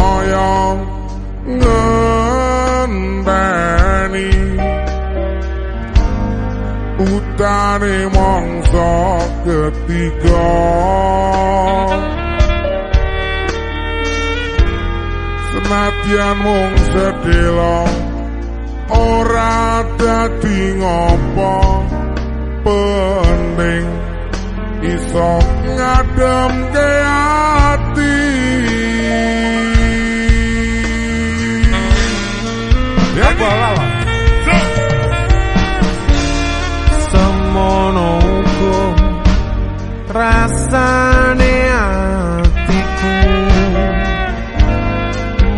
kaya ngenteni utane mangsa ketiga senadyan mung sedhela ora dadi ngopo penting iso ngademke ati ya bola semono uga rasane atiku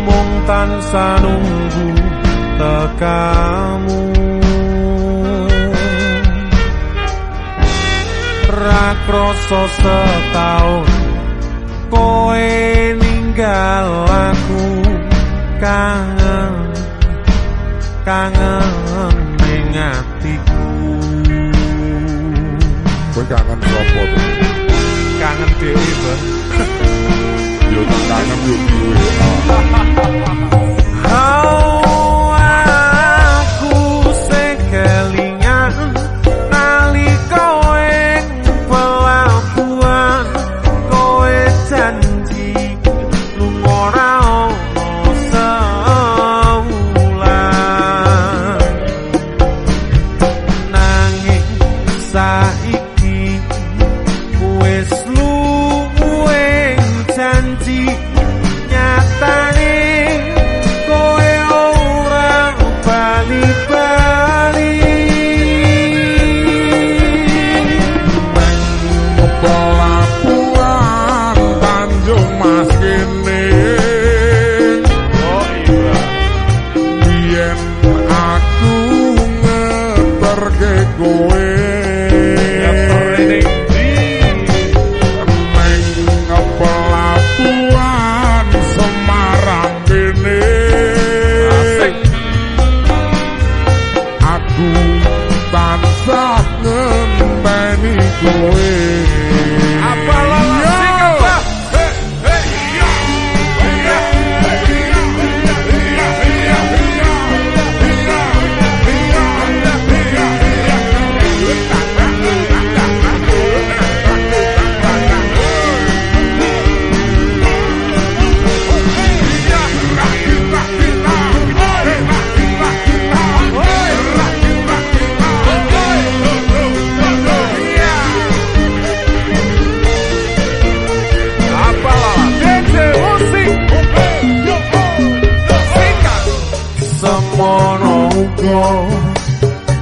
mung tansah nunggu tekamu ra krasa setahun koe ninggal aku kangen ning atiku kowe kangen sapa to kangen dhewe Bang yo kangen yo dhewe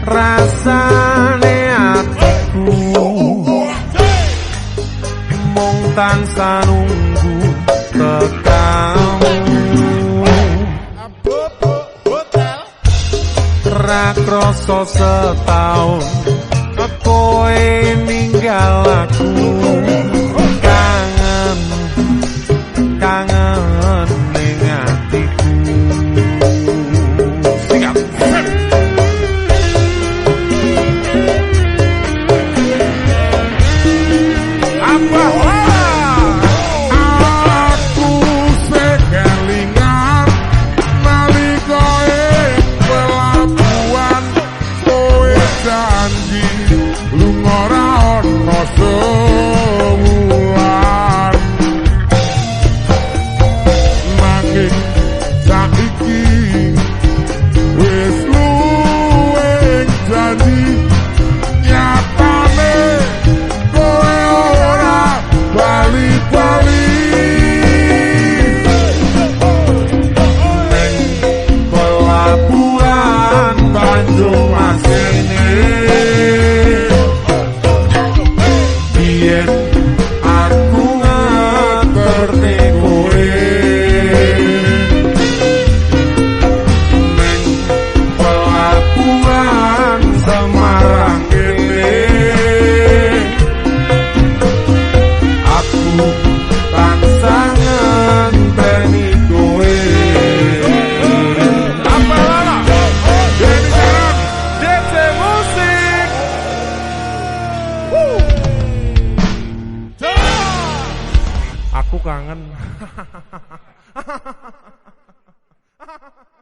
rasane atiku mung tansah nunggu tekamu ra krasa setahun koe ninggal aku kangen ning atiku Aku kangen. hahaha.